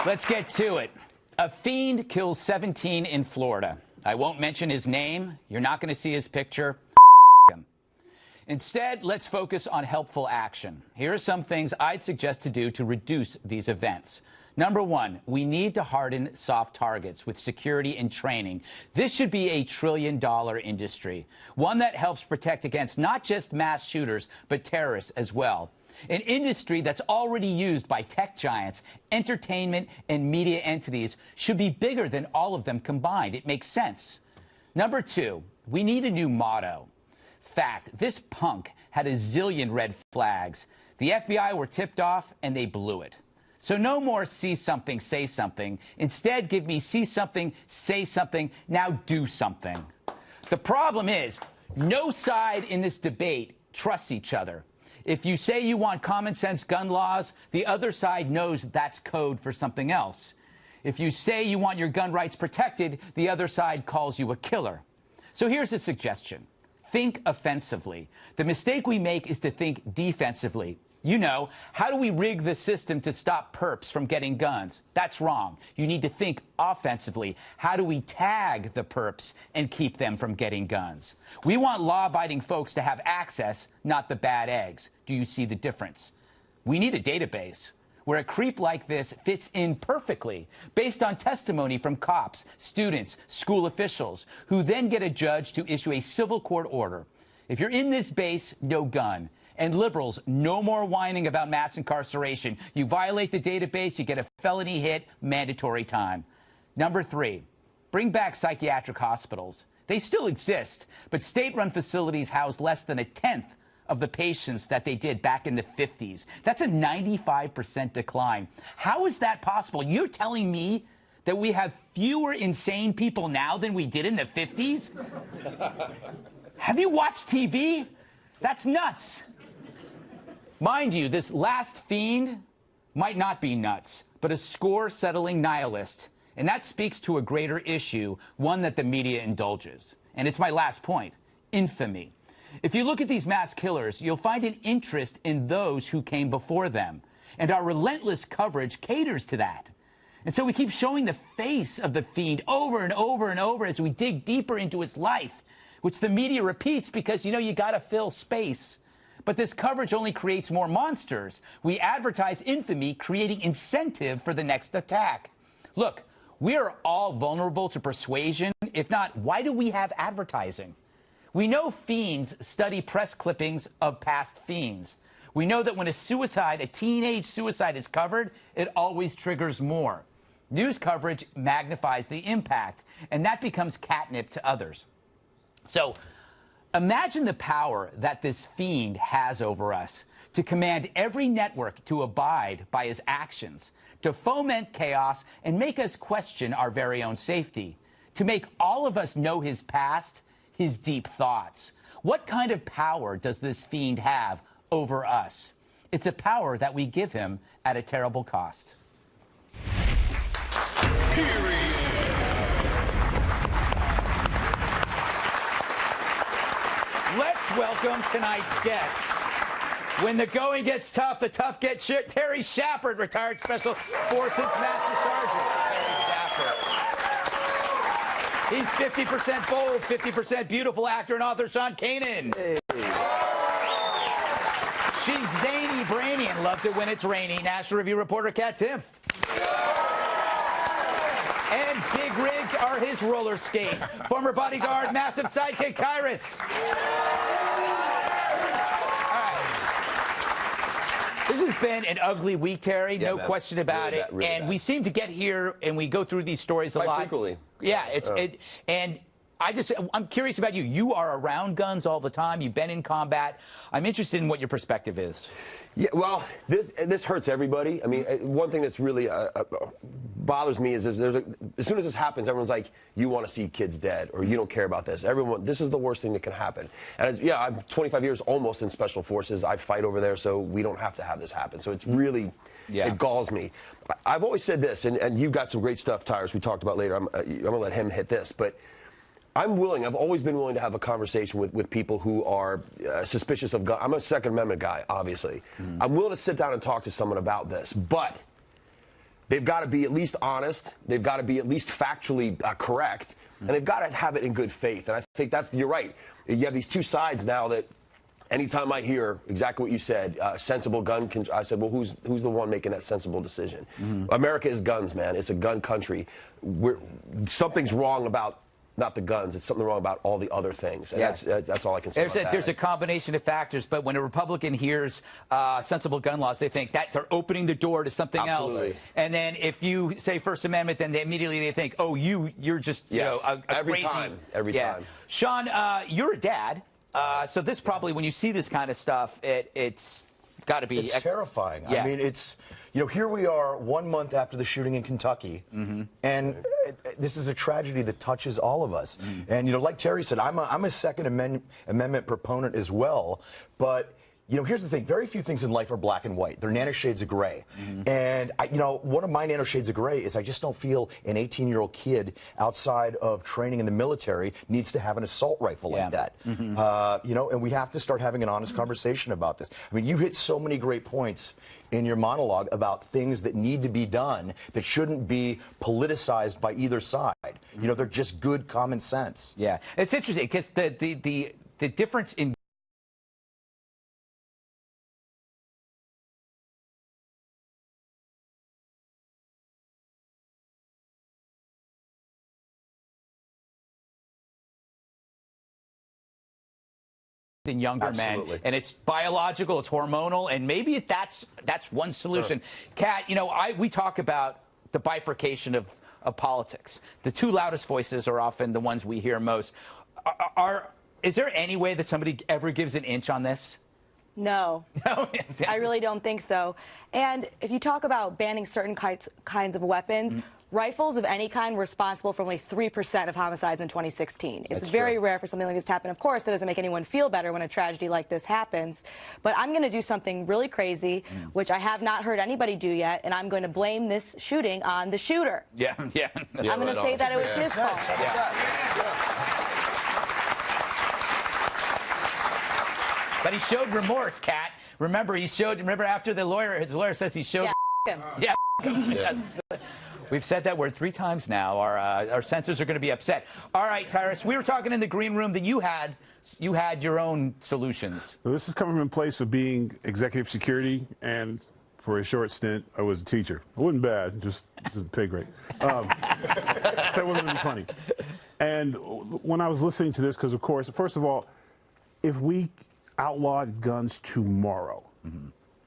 Let's get to it. A fiend kills 17 in Florida. I won't mention his name. You're not going to see his picture. Him. Instead, let's focus on helpful action. Here are some things I'd suggest to do to reduce these events. Number one, we need to harden soft targets with security and training. This should be a trillion-dollar industry, one that helps protect against not just mass shooters, but terrorists as well. An industry that's already used by tech giants, entertainment, and media entities should be bigger than all of them combined. It makes sense. Number two, we need a new motto. Fact, this punk had a zillion red flags. The FBI were tipped off, and they blew it. So no more see something, say something. Instead, give me see something, say something, now do something. The problem is, no side in this debate trusts each other. If you say you want common sense gun laws, the other side knows that's code for something else. If you say you want your gun rights protected, the other side calls you a killer. So here's a suggestion. Think offensively. The mistake we make is to think defensively. You know, how do we rig the system to stop perps from getting guns? That's wrong. You need to think offensively. How do we tag the perps and keep them from getting guns? We want law-abiding folks to have access, not the bad eggs. Do you see the difference? We need a database where a creep like this fits in perfectly based on testimony from cops, students, school officials, who then get a judge to issue a civil court order. If you're in this base, no gun. And liberals, no more whining about mass incarceration. You violate the database, you get a felony hit, mandatory time. Number three, bring back psychiatric hospitals. They still exist, but state-run facilities house less than a tenth of the patients that they did back in the 50s. That's a 95% decline. How is that possible? You're telling me that we have fewer insane people now than we did in the 50s? Have you watched TV? That's nuts. Mind you, this last fiend might not be nuts, but a score-settling nihilist. And that speaks to a greater issue, one that the media indulges. And it's my last point, infamy. If you look at these mass killers, you'll find an interest in those who came before them. And our relentless coverage caters to that. And so we keep showing the face of the fiend over and over and over as we dig deeper into his life, which the media repeats because, you know, you gotta fill space. But this coverage only creates more monsters. We advertise infamy, creating incentive for the next attack. Look, we are all vulnerable to persuasion. If not, why do we have advertising? We know fiends study press clippings of past fiends. We know that when a teenage suicide is covered, it always triggers more. News coverage magnifies the impact, and that becomes catnip to others. So, imagine the power that this fiend has over us to command every network to abide by his actions, to foment chaos and make us question our very own safety, to make all of us know his past, his deep thoughts. What kind of power does this fiend have over us? It's a power that we give him at a terrible cost. Period. Let's welcome tonight's guests. When the going gets tough, the tough get shit. Terry Shepard, retired Special Forces Master Sergeant. Terry Shepard. He's 50% bold, 50% beautiful actor and author Sean Kanan. Hey. She's zany, brainy, and loves it when it's rainy. National Review reporter Kat Timpf. And big rigs are his roller skates. Former bodyguard, massive sidekick Tyrus. This has been an ugly week, Terry, yeah, no question about it. Really and bad. We seem to get here and we go through these stories a lot. Frequently. Yeah, and I'm curious about you. You are around guns all the time. You've been in combat. I'm interested in what your perspective is. Yeah, well, this hurts everybody. I mean, one thing that's really bothers me is as soon as this happens, everyone's like, you want to see kids dead, or you don't care about this. This is the worst thing that can happen. And yeah, I'm 25 years almost in Special Forces. I fight over there, so we don't have to have this happen. So it's really, it galls me. I've always said this, and you've got some great stuff, Tyrus, we talked about later. I'm going to let him hit this, but I've always been willing to have a conversation with people who are suspicious of guns. I'm a Second Amendment guy, obviously. I'm willing to sit down and talk to someone about this, but they've got to be at least honest. They've got to be at least factually correct. And they've got to have it in good faith. And I think you're right. You have these two sides now that anytime I hear exactly what you said, sensible gun, I said, well, who's the one making that sensible decision? America is guns, man. It's a gun country. Something's wrong about not the guns. It's something wrong about all the other things. And that's all I can say about that. There's a combination of factors, but when a Republican hears sensible gun laws, they think that they're opening the door to something Absolutely. else. And then if you say First Amendment, then they think, oh, you're just Yes. a Every crazy. Every time. Sean, you're a dad, so this probably, when you see this kind of stuff, it's got to be. It's terrifying. Yeah. I mean, here we are 1 month after the shooting in Kentucky, and this is a tragedy that touches all of us. And, like Terry said, I'm a Second Amendment proponent as well, but here's the thing. Very few things in life are black and white. They're nanoshades of gray. And, one of my nanoshades of gray is I just don't feel an 18-year-old kid outside of training in the military needs to have an assault rifle like that. And we have to start having an honest conversation about this. I mean, you hit so many great points in your monologue about things that need to be done that shouldn't be politicized by either side. They're just good common sense. Yeah. It's interesting because the difference in than younger men, and it's biological, it's hormonal, and maybe that's one solution. Kat, we talk about the bifurcation of politics. The two loudest voices are often the ones we hear most. Is there any way that somebody ever gives an inch on this? No. I really don't think so. And if you talk about banning certain kinds of weapons, rifles of any kind were responsible for only 3% of homicides in 2016. It's very rare for something like this to happen. Of course, that doesn't make anyone feel better when a tragedy like this happens. But I'm going to do something really crazy, which I have not heard anybody do yet, and I'm going to blame this shooting on the shooter. Yeah. I'm going to say that it was his fault. But he showed remorse, Kat. Remember after his lawyer says he showed him. Yes. We've said that word 3 times now. Our censors are going to be upset. All right, Tyrus, we were talking in the green room that you had your own solutions. Well, this is coming from a place of being executive security, and for a short stint, I was a teacher. It wasn't bad, just pay grade. So it wasn't really funny. And when I was listening to this, because of course, first of all, if we outlawed guns tomorrow,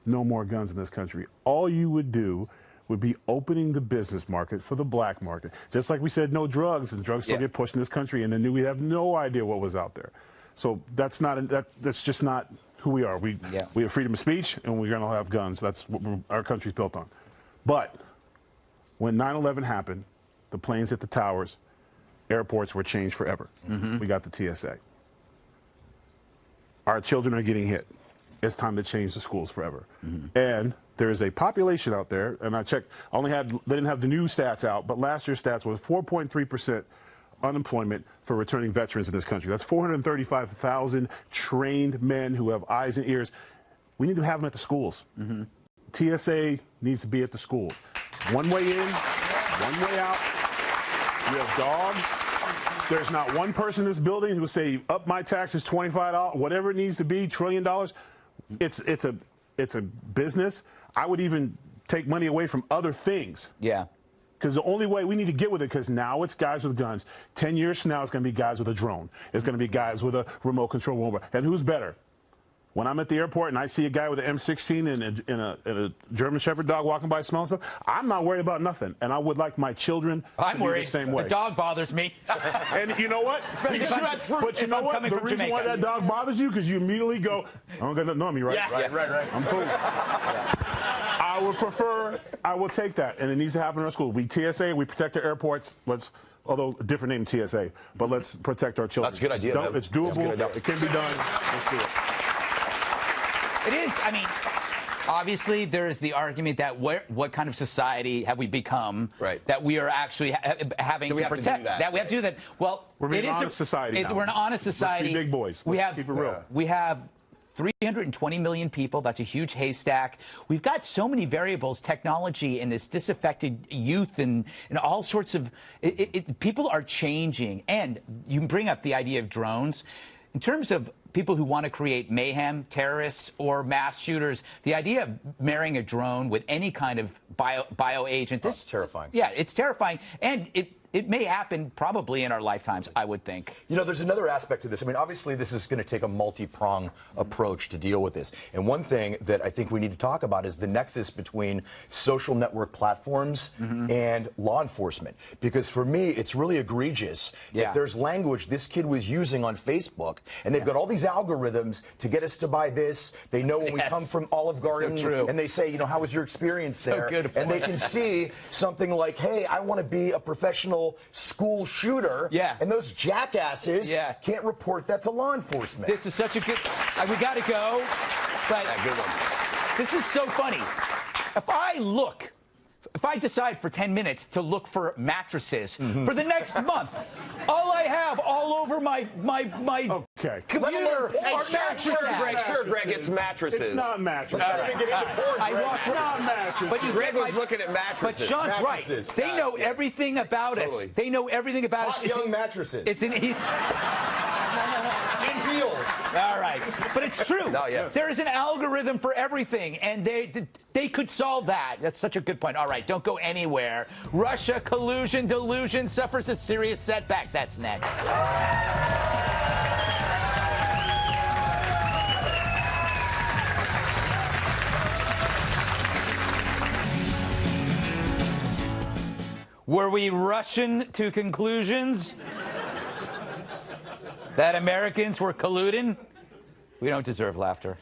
no more guns in this country, all you would do would be opening the business market for the black market. Just like we said, no drugs, and drugs still get pushed in this country, and then we have no idea what was out there. So that's just not who we are. We have freedom of speech, and we're going to have guns. That's what our country's built on. But when 9/11 happened, the planes hit the towers, airports were changed forever. We got the TSA. Our children are getting hit. It's time to change the schools forever. And there is a population out there, and I checked, they didn't have the new stats out, but last year's stats was 4.3% unemployment for returning veterans in this country. That's 435,000 trained men who have eyes and ears. We need to have them at the schools. TSA needs to be at the schools. One way in, one way out. You have dogs. There's not one person in this building who will say, up my taxes $25, whatever it needs to be, $1 trillion. It's a business. I would even take money away from other things. Yeah. Because the only way we need to get with it, because now it's guys with guns. 10 years from now, it's going to be guys with a drone. It's going to be guys with a remote control mobile. And who's better? When I'm at the airport and I see a guy with an M16 and a German Shepherd dog walking by smelling stuff, I'm not worried about nothing. And I would like my children to be the same way. The dog bothers me. And you know what? But you know what? The reason why that dog bothers you, because you immediately go, I don't got nothing on me, right? Right. I'm cool. I would prefer, I will take that. And it needs to happen in our school. We TSA, we protect our airports. Although a different name TSA, but let's protect our children. That's a good idea. It's doable. It can be done. Let's do it. It is. I mean, obviously, there is the argument that what kind of society have we become that we are actually having to protect? That we have to do that. Well, we're an honest society now. We're an honest society. Let's be big boys. Let's keep it real. We have 320 million people. That's a huge haystack. We've got so many variables, technology, and this disaffected youth, and all sorts of people are changing. And you bring up the idea of drones. In terms of people who want to create mayhem, terrorists, or mass shooters, the idea of marrying a drone with any kind of bio agent, this is terrifying. Yeah, it's terrifying, and it may happen probably in our lifetimes, I would think. You know, there's another aspect to this. I mean, obviously, this is going to take a multi-pronged approach to deal with this. And one thing that I think we need to talk about is the nexus between social network platforms and law enforcement. Because for me, it's really egregious that there's language this kid was using on Facebook, and they've got all these algorithms to get us to buy this. They know when we come from Olive Garden, and they say, you know, how was your experience there? And they can see something like, hey, I want to be a professional school shooter, and those jackasses can't report that to law enforcement. This is such a good. We got to go, but good one. This is so funny. If I decide for 10 minutes to look for mattresses for the next month, all I have all over my computer are mattresses. Sure, Greg, it's mattresses. It's not mattresses. It's not mattresses. But Greg was looking at mattresses. But Sean's right. They know everything about us. They know everything about us. Young mattresses. It's an easy. In heels. All right, but it's true. No, yeah. There is an algorithm for everything, and they could solve that. That's such a good point. All right, don't go anywhere. Russia collusion delusion suffers a serious setback. That's next. Were we rushing to conclusions that Americans were colluding? We don't deserve laughter.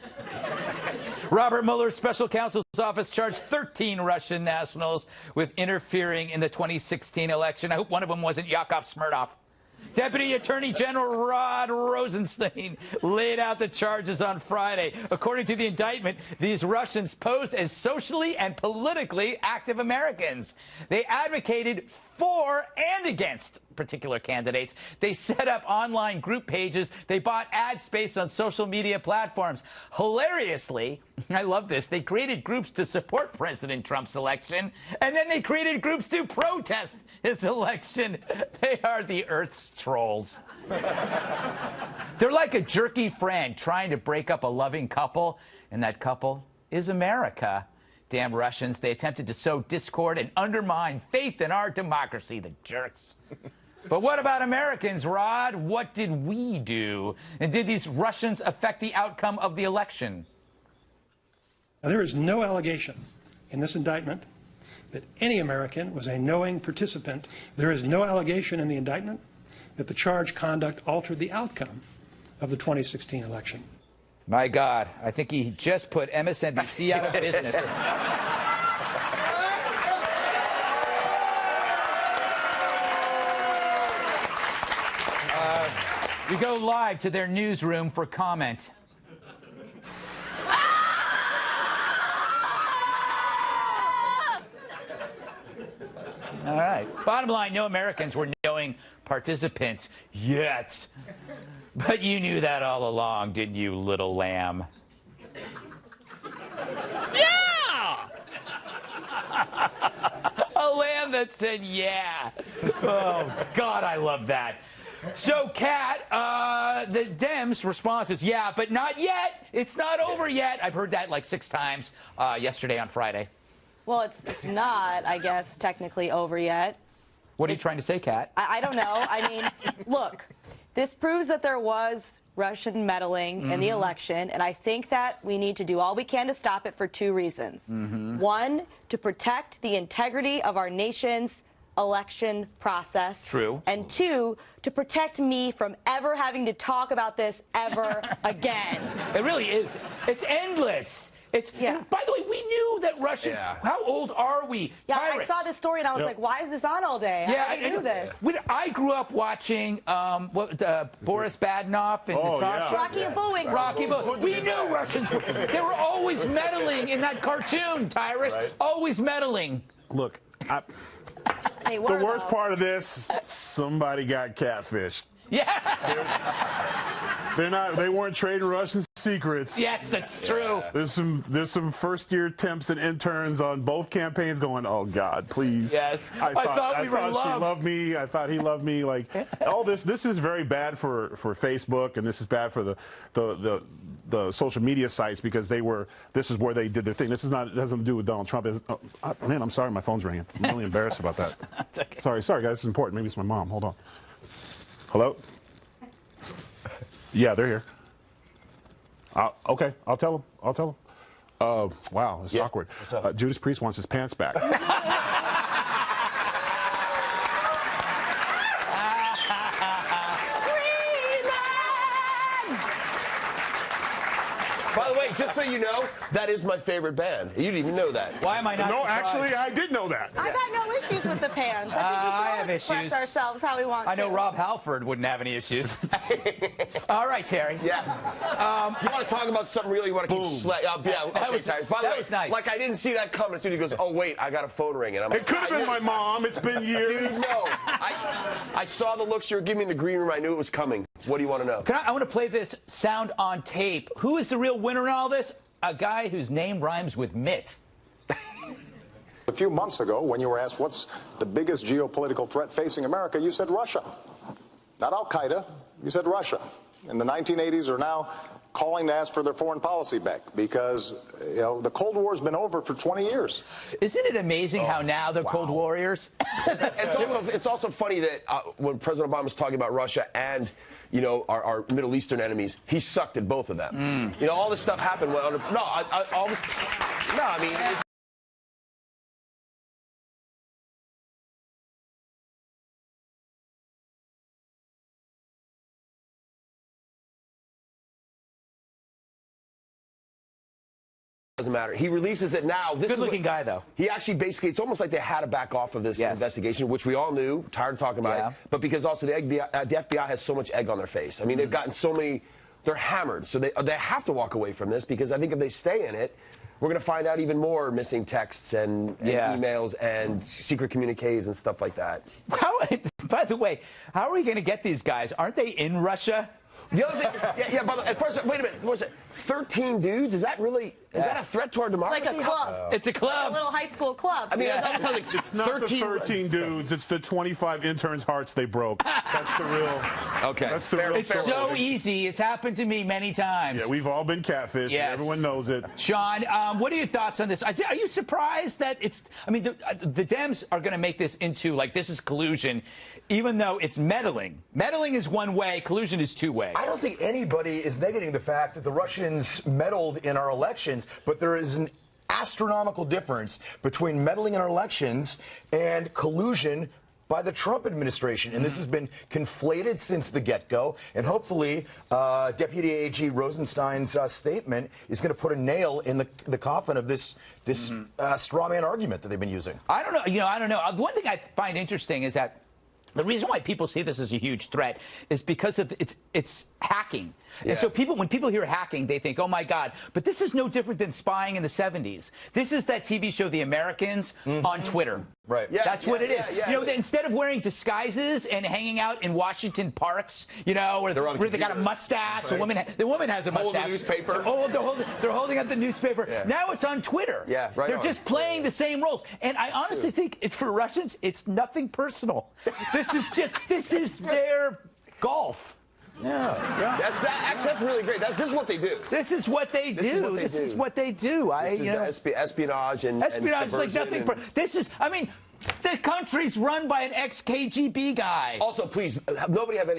Robert Mueller's special counsel's office charged 13 Russian nationals with interfering in the 2016 election. I hope one of them wasn't Yakov Smirnov. Deputy Attorney General Rod Rosenstein laid out the charges on Friday. According to the indictment, these Russians posed as socially and politically active Americans. They advocated for and against particular candidates. They set up online group pages. They bought ad space on social media platforms. Hilariously, I love this, they created groups to support President Trump's election, and then they created groups to protest his election. They are the Earth's trolls. They're like a jerky friend trying to break up a loving couple, and that couple is America. Damn Russians, they attempted to sow discord and undermine faith in our democracy, the jerks. But what about Americans, Rod? What did we do? And did these Russians affect the outcome of the election? Now, there is no allegation in this indictment that any American was a knowing participant. There is no allegation in the indictment that the charged conduct altered the outcome of the 2016 election. My God, I think he just put MSNBC out of business. We go live to their newsroom for comment. All right. Bottom line, no Americans were knowing participants yet. But you knew that all along, didn't you, little lamb? Yeah! A lamb that said yeah. Oh, God, I love that. So, Kat, the Dems' response is, yeah, but not yet. It's not over yet. I've heard that like 6 times yesterday on Friday. Well, it's not, I guess, technically over yet. What are you trying to say, Kat? I don't know. I mean, look, this proves that there was Russian meddling in the election, and I think that we need to do all we can to stop it for 2 reasons. One, to protect the integrity of our nation's election process. True. And 2, to protect me from ever having to talk about this ever again. It really is. It's endless. It's, and by the way, we knew that Russians, how old are we? Yeah, Pirates. I saw this story and I was like, why is this on all day? I knew this. I grew up watching Boris Badenov and Natasha. Rocky and Bullwinkle. Rocky Bullwinkle. We knew Russians were, they were always meddling in that cartoon, Tyrus. Right. Always meddling. Look, They were, the worst part of this, somebody got catfished. Yeah. They weren't trading Russian secrets. Yes, that's true. There's some first-year temps and interns on both campaigns going, oh God, please. Yes. I thought we were in she love. loved me. I thought he loved me. Like all this is very bad for Facebook, and this is bad for the social media sites because this is where they did their thing. This is not, it doesn't do with Donald Trump. Man, I'm sorry, my phone's ringing. I'm really embarrassed about that. Okay. Sorry guys, this is important. Maybe it's my mom. Hold on. Hello? Yeah, they're here. Okay, I'll tell them. Wow, it's awkward. What's up? Judas Priest wants his pants back. By the way, just so you know, that is my favorite band. You didn't even know that. Why am I not No, surprised? actually, I did know that. I've got no issues with the pants. I think we should I all have express issues. ourselves how we want I know to. Rob Halford wouldn't have any issues. All right, Terry. Yeah. You want to talk about something really you want to keep yeah, okay, was- Terry. By the that way, was nice. like I didn't see that coming. As soon as he goes, oh wait, I got a phone ringing. I'm It could have been my mom. It's been years. Dude, no. I saw the looks you were giving me in the green room. I knew it was coming. What do you want to know? I want to play this sound on tape. Who is the real winner in all this? A guy whose name rhymes with Mitt. A few months ago, when you were asked what's the biggest geopolitical threat facing America, you said Russia. Not Al-Qaeda, you said Russia. In the 1980s are now calling to ask for their foreign policy back because, you know, the Cold War's been over for 20 years. Isn't it amazing how now they're Cold Warriors? It's also funny that when President Obama was talking about Russia and, you know, our Middle Eastern enemies, he sucked at both of them. You know, all this stuff happened. I mean. Doesn't matter. He releases it now. Good-looking guy, though. He actually basically, it's almost like they had to back off of this investigation, which we all knew, tired of talking about it, but because also the FBI has so much egg on their face. I mean, they've gotten so many, they're hammered, so they have to walk away from this because I think if they stay in it, we're going to find out even more missing texts and emails and secret communiques and stuff like that. By the way, how are we going to get these guys? Aren't they in Russia? The other thing, by the way, at first, wait a minute, what was it? 13 dudes? Is that really, is that a threat to our democracy? Like a club. It's a club. A little high school club. I mean, that sounds like It's not the 13 dudes. It's the 25 interns' hearts they broke. That's the real. Okay. That's the real It's so easy. It's happened to me many times. Yeah, we've all been catfished. Yes. Everyone knows it. Sean, what are your thoughts on this? Are you surprised that it's? I mean, the Dems are going to make this into like this is collusion, even though it's meddling. Meddling is one way. Collusion is two ways. I don't think anybody is negating the fact that the Russians meddled in our elections, but there is an astronomical difference between meddling in our elections and collusion by the Trump administration. And this has been conflated since the get-go. And hopefully, Deputy AG Rosenstein's statement is going to put a nail in the coffin of this straw man argument that they've been using. I don't know. I don't know. One thing I find interesting is that the reason why people see this as a huge threat is because of it's hacking. And so when people hear hacking, they think, oh, my God. But this is no different than spying in the 70s. This is that TV show, The Americans, on Twitter. Right. Yeah, That's what it is. Yeah. You know, instead of wearing disguises and hanging out in Washington parks, you know, where they got a mustache, right. the woman has a mustache. Hold the newspaper. They're holding up the newspaper. Yeah. Now it's on Twitter. Yeah, right. They're just playing the same roles. And I honestly think it's for Russians, it's nothing personal. This is their golf. Yeah. That's really great. This is what they do. This is what they do. This is what they do. Espionage and espionage is like nothing. The country's run by an ex-KGB guy. Also, please, nobody have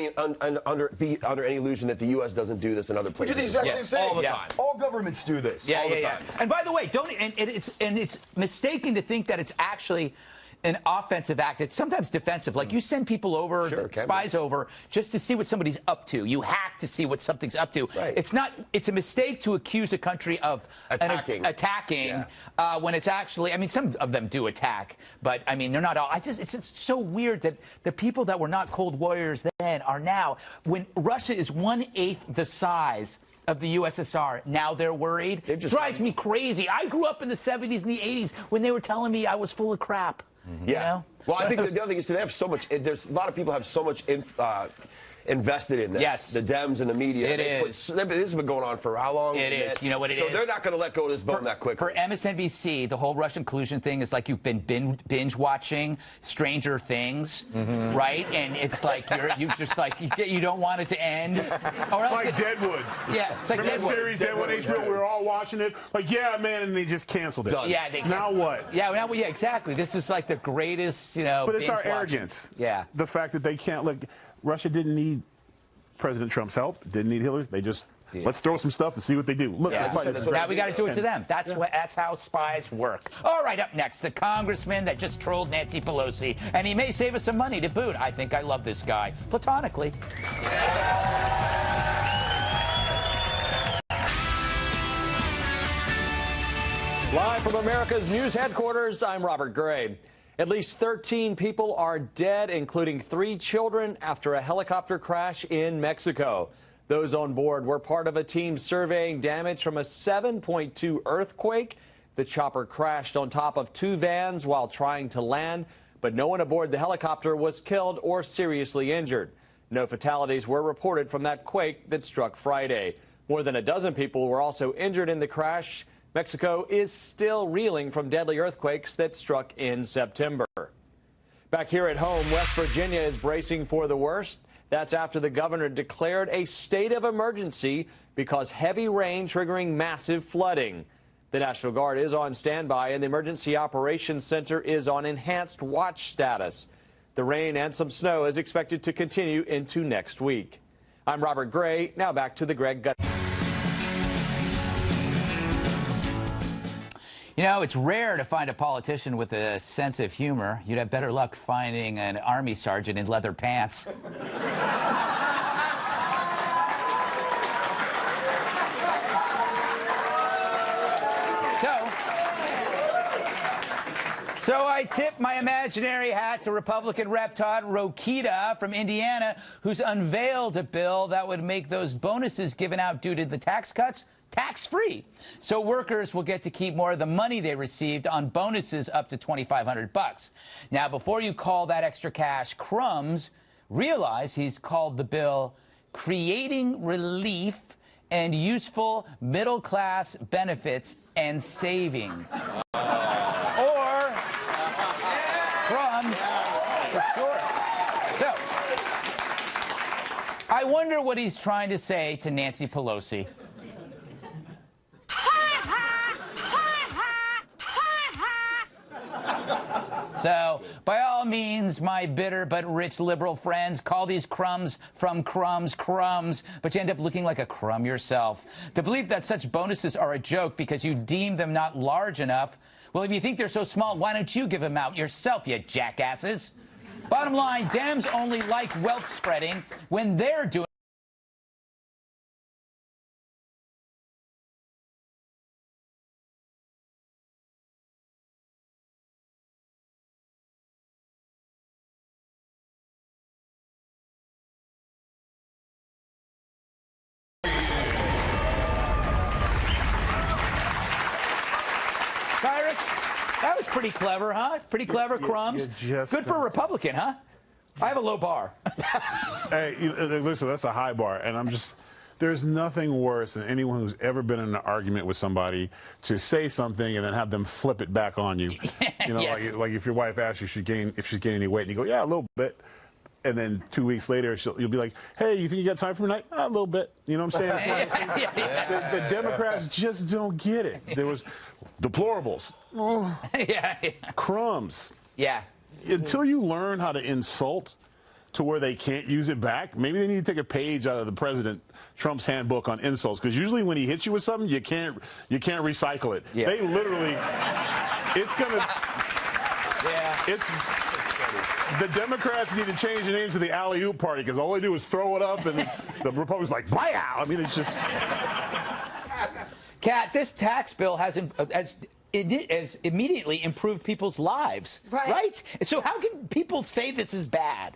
be under any illusion that the U.S. doesn't do this in other places. We do the exact same thing all the time. All governments do this. all the time. And by the way, it's mistaken to think that it's actually an offensive act. It's sometimes defensive. Like you send people over, spies over, just to see what somebody's up to. You hack to see what something's up to. Right. It's a mistake to accuse a country of attacking when it's actually, I mean, some of them do attack, but I mean, they're not all. It's so weird that the people that were not Cold Warriors then are now, when Russia is 1/8 the size of the USSR, now they're worried. It drives me crazy. I grew up in the 70s and the 80s when they were telling me I was full of crap. Yeah. You know? Well, I think the other thing is they have so much. There's a lot of people have so much invested in this. Yes. The Dems and the media. It is. This has been going on for how long? It is. You know what it so is? they're not going to let go of this bone that quickly. For MSNBC, the whole Russian collusion thing is like you've been binge watching Stranger Things, right? And it's like you don't want it to end. Or else Like Deadwood. Yeah, it's like Remember Deadwood. the series Deadwood HBO? We were all watching it. Like, yeah, man, and they just canceled it. Done. Yeah, they Now what? Yeah, exactly. This is like the greatest, But it's our binge-watching. arrogance. Yeah. The fact that they can't look. Russia didn't need President Trump's help. Didn't need Hillary's. They just let's throw some stuff and see what they do. Look, Yeah. they're fighting. That's what Now we got to do it to them. That's how spies work. All right, up next, the congressman that just trolled Nancy Pelosi, and he may save us some money to boot. I think I love this guy platonically. Live from America's news headquarters, I'm Robert Gray. At least 13 people are dead, including 3 children, after a helicopter crash in Mexico. Those on board were part of a team surveying damage from a 7.2 earthquake. The chopper crashed on top of 2 vans while trying to land, but no one aboard the helicopter was killed or seriously injured. No fatalities were reported from that quake that struck Friday. More than a dozen people were also injured in the crash. Mexico is still reeling from deadly earthquakes that struck in September. Back here at home, West Virginia is bracing for the worst. That's after the governor declared a state of emergency because heavy rain triggering massive flooding. The National Guard is on standby and the Emergency Operations Center is on enhanced watch status. The rain and some snow is expected to continue into next week. I'm Robert Gray. Now back to the Greg Gutfeld. You know, it's rare to find a politician with a sense of humor. You'd have better luck finding an army sergeant in leather pants. So I tip my imaginary hat to Republican Rep Todd Rokita from Indiana, who's unveiled a bill that would make those bonuses given out due to the tax cuts tax-free. So workers will get to keep more of the money they received on bonuses up to $2,500. Now, before you call that extra cash crumbs, realize he's called the bill Creating Relief and Useful Middle-Class Benefits and Savings. Or crumbs for short. So, I wonder what he's trying to say to Nancy Pelosi. So, by all means, my bitter but rich liberal friends, call these crumbs from crumbs crumbs, but you end up looking like a crumb yourself. The belief that such bonuses are a joke because you deem them not large enough, well, if you think they're so small, why don't you give them out yourself, you jackasses? Bottom line, Dems only like wealth spreading when they're doing Cyrus, that was pretty clever, huh? Pretty clever, crumbs. Good for a Republican, huh? I have a low bar. Hey, listen, that's a high bar, and there's nothing worse than anyone who's ever been in an argument with somebody to say something and then have them flip it back on you. You know, Yes. like if your wife asks you if she's gaining any weight, and you go, yeah, a little bit. And then 2 weeks later, you'll be like, hey, you think you got time for tonight? A little bit. You know what I'm saying? The Democrats just don't get it. There was deplorables. Oh, crumbs. Yeah. Until you learn how to insult to where they can't use it back, maybe they need to take a page out of the President Trump's handbook on insults, because usually when he hits you with something, you can't recycle it. Yeah. They literally, it's gonna, it's. The Democrats need to change the name to the alley-oop party, because all they do is throw it up, and the Republicans like, wow. I mean, it's just. Kat, this tax bill has immediately improved people's lives, right? So how can people say this is bad?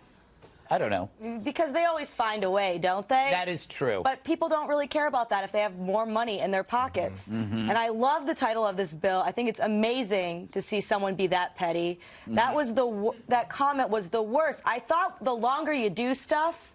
I don't know. Because they always find a way, don't they? That is true. But people don't really care about that if they have more money in their pockets. And I love the title of this bill. I think it's amazing to see someone be that petty. That was that comment was the worst. I thought the longer you do stuff,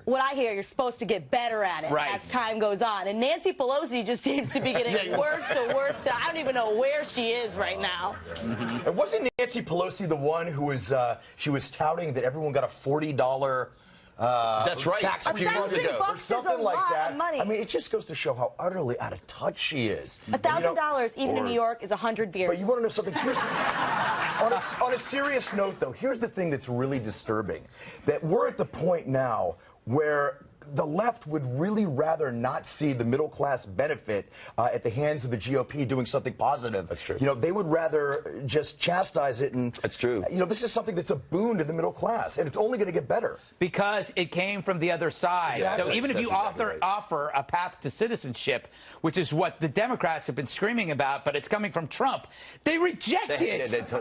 what I hear, you're supposed to get better at it as time goes on. And Nancy Pelosi just seems to be getting worse to worse to, I don't even know where she is right now. And wasn't Nancy Pelosi the one who was, she was touting that everyone got a $40 that's right. tax a few years ago, or something like that. I mean, it just goes to show how utterly out of touch she is. $1,000, even in New York, is 100 beers. But you want to know something? On a serious note, though, here's the thing that's really disturbing: that we're at the point now where the left would really rather not see the middle class benefit at the hands of the GOP doing something positive. That's true. You know, they would rather just chastise it. And that's true. You know, this is something that's a boon to the middle class, and it's only going to get better because it came from the other side. Exactly. So even if you offer a path to citizenship, which is what the Democrats have been screaming about, but it's coming from Trump, they reject it.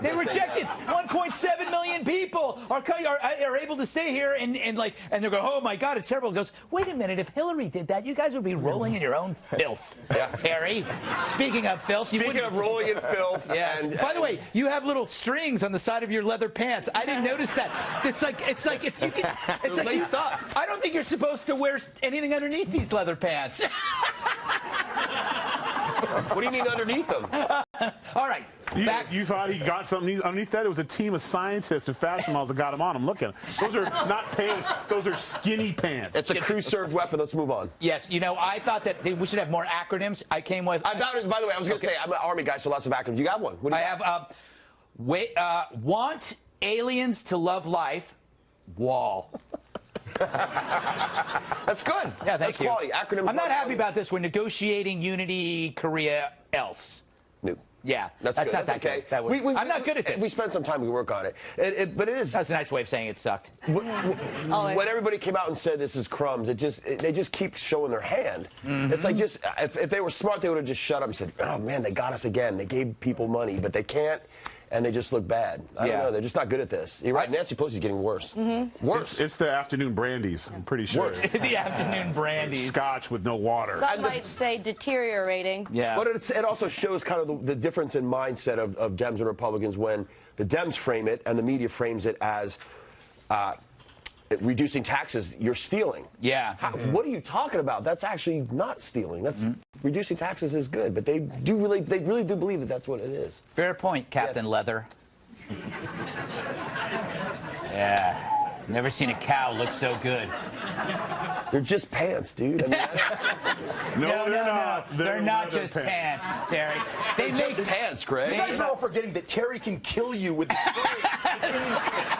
They reject it. 1.7 million people are able to stay here and they're going, oh my God, it's terrible. It goes, wait a minute, if Hillary did that, you guys would be rolling in your own filth. Terry. Speaking of filth, Speaking of rolling in filth. Yes. By the way, you have little strings on the side of your leather pants. I didn't notice that. It's like if you can, it's like laced up. I don't think you're supposed to wear anything underneath these leather pants. What do you mean underneath them? All right. You thought he got something underneath that? It was a team of scientists and fashion models that got him on. I'm looking. Those are not pants. Those are skinny pants. It's a crew-served weapon. Let's move on. Yes. You know, I thought that we should have more acronyms. I came with. By the way, I was going to say, I'm an Army guy, so lots of acronyms. You got one? What do you have want aliens to love life. Wall. That's good. Yeah, that's quality. Acronyms. I'm not happy about this. We're negotiating unity, Korea, else. No. Yeah, that's not that's that okay. good. I'm not good at this. We spent some time. We work on it. But it is. That's a nice way of saying it sucked. When everybody came out and said this is crumbs, they just keep showing their hand. It's like if they were smart, they would have just shut up and said, "Oh man, they got us again. They gave people money, but they can't." And they just look bad. I don't know. They're just not good at this. You're right. Nancy Pelosi's getting worse. Worse. It's the afternoon brandies, I'm pretty sure. The afternoon brandies. Scotch with no water. Some might say deteriorating. Yeah. But it also shows kind of the difference in mindset of Dems and Republicans when the Dems frame it and the media frames it as reducing taxes, you're stealing. Yeah. What are you talking about? That's actually not stealing. That's reducing taxes is good, but they really do believe that that's what it is. Fair point, Captain Leather. Yeah. Never seen a cow look so good. They're just pants, dude. I mean, No, they're not. They're not just pants, Terry. They're just pants, Greg. You guys are all forgetting that Terry can kill you with the story.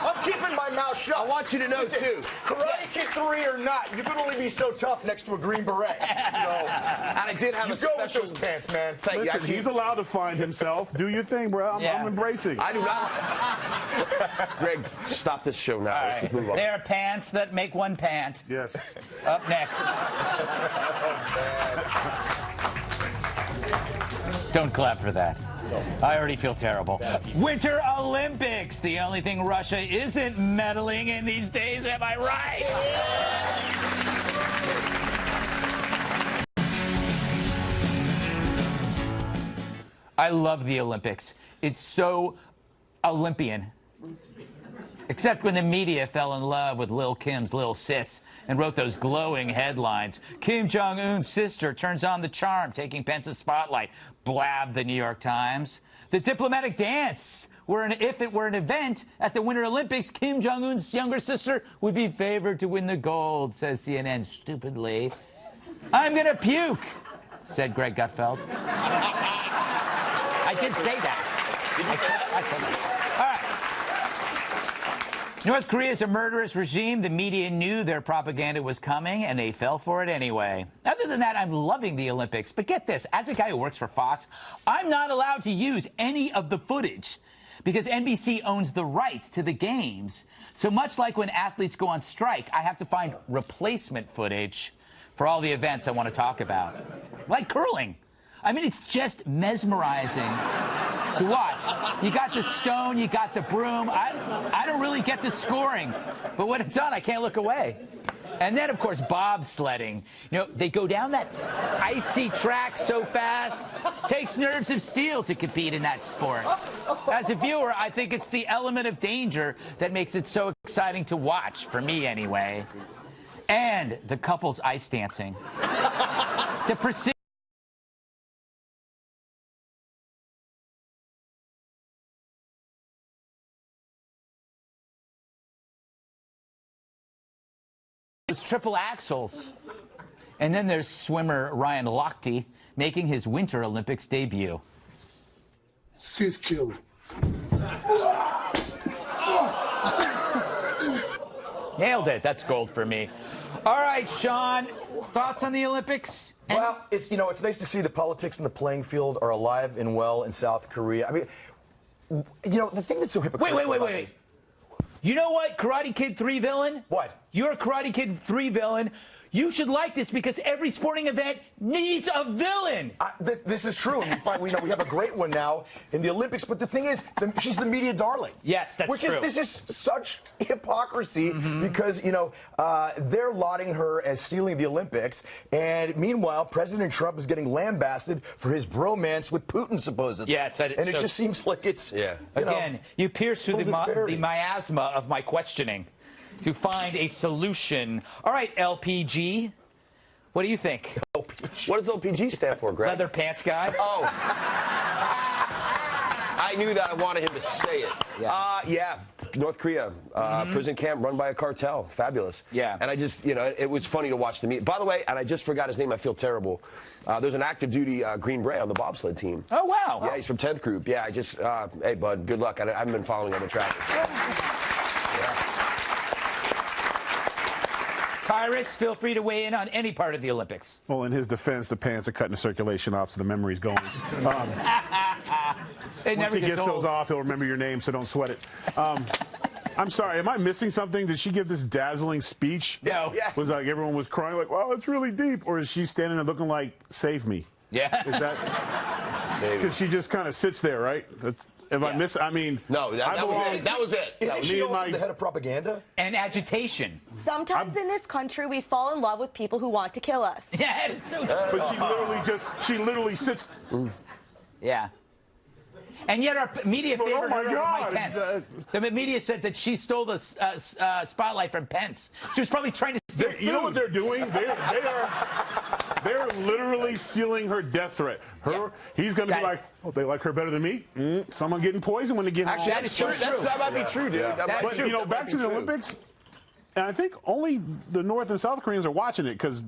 I'm keeping my mouth shut. I want you to know, too. Karate Kid 3 or not, you can only be so tough next to a Green Beret. So, and I did have you a go special with those pants, man. Listen, he's allowed to find himself. Do your thing, bro. I'm embracing. I do not. Greg, stop this show now. Let's just move on. There are pants that make one pant. Yes. Up next. Don't clap for that. No. I already feel terrible. Winter Olympics. The only thing Russia isn't meddling in these days, am I right? I love the Olympics. It's so Olympian. Except when the media fell in love with Lil' Kim's Lil' Sis and wrote those glowing headlines. Kim Jong-un's sister turns on the charm, taking Pence's spotlight. Blabbed the New York Times. The diplomatic dance, if it were an event at the Winter Olympics, Kim Jong-un's younger sister would be favored to win the gold, says CNN stupidly. I'm going to puke, said Greg Gutfeld. I did say that. I said that. All right. North Korea is a murderous regime. The media knew their propaganda was coming, and they fell for it anyway. Other than that, I'm loving the Olympics. But get this, as a guy who works for Fox, I'm not allowed to use any of the footage because NBC owns the rights to the games. So much like when athletes go on strike, I have to find replacement footage for all the events I want to talk about, like curling. I mean, it's just mesmerizing to watch. You got the stone, you got the broom. I don't really get the scoring, but when it's on, I can't look away. And then, of course, bobsledding. You know, they go down that icy track so fast. Takes nerves of steel to compete in that sport. As a viewer, I think it's the element of danger that makes it so exciting to watch, for me anyway. And the couple's ice dancing. The precision. There's triple axels. And then there's swimmer Ryan Lochte making his Winter Olympics debut. 6 kilo. Nailed it. That's gold for me. All right, Sean, thoughts on the Olympics? Well, it's nice to see the politics in the playing field are alive and well in South Korea. I mean, the thing that's so hypocritical. Wait. You know what, Karate Kid 3 villain? What? You're a Karate Kid 3 villain. You should like this because every sporting event needs a villain. This is true. And we have a great one now in the Olympics. But the thing is, she's the media darling. Yes, that's true. This is such hypocrisy because, they're lauding her as stealing the Olympics. And meanwhile, President Trump is getting lambasted for his bromance with Putin, supposedly. Yeah, it just seems like it's, Again, you pierce through the disparity. miasma of my questioning to find a solution. All right, LPG, what do you think? LPG. What does LPG stand for, Greg? Leather pants guy? Oh. I knew that. I wanted him to say it. Yeah. North Korea, prison camp run by a cartel. Fabulous. Yeah. And I just, it was funny to watch the meet. By the way, and I just forgot his name. I feel terrible. There's an active duty Green Beret on the bobsled team. Oh, wow. Yeah, he's from 10th Group. Yeah, I just, hey, bud, good luck. I haven't been following on the track. Tyrus, feel free to weigh in on any part of the Olympics. Well, in his defense, the pants are cutting the circulation off, so the memory's going. Once he gets those off, he'll remember your name, so don't sweat it. I'm sorry, am I missing something? Did she give this dazzling speech? No. Yeah. Was like everyone was crying, like, wow, it's really deep? Or is she standing there looking like, save me? Yeah. Is that? Because she just kind of sits there, right? If I miss, I mean. No, that was it. That was it. Isn't she also the head of propaganda? And agitation. Sometimes in this country, we fall in love with people who want to kill us. Yeah, it's so true. But she literally sits. Yeah. And yet our media favored her over Mike Pence. The media said that she stole the spotlight from Pence. She was probably trying to steal food. You know what they're doing? They're literally sealing her death threat. He's going to be like, oh, they like her better than me? Someone getting poisoned when they get home. Actually, that's true. That might be true, dude. But, back to the Olympics, and I think only the North and South Koreans are watching it because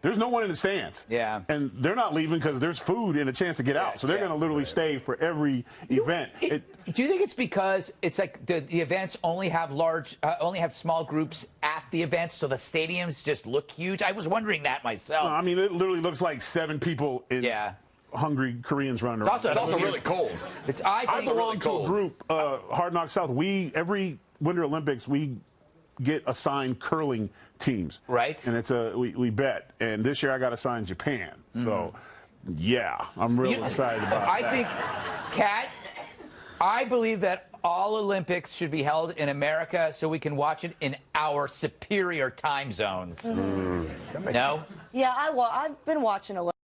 there's no one in the stands. Yeah. And they're not leaving because there's food and a chance to get out. So they're going to literally stay for every event. Do you think it's because it's like the events only have small groups at the events, so the stadiums just look huge? I was wondering that myself. No, I mean, it literally looks like 7 people in hungry Koreans running around. It's also really cold. I belong to a group, Hard Knock South. Every Winter Olympics, we get assigned curling teams. Right. And it's we bet. And this year I got assigned Japan. So, yeah, I'm really excited about that. I think, Kat, I believe that all Olympics should be held in America so we can watch it in our superior time zones. No? Yeah, I've been watching Olympics.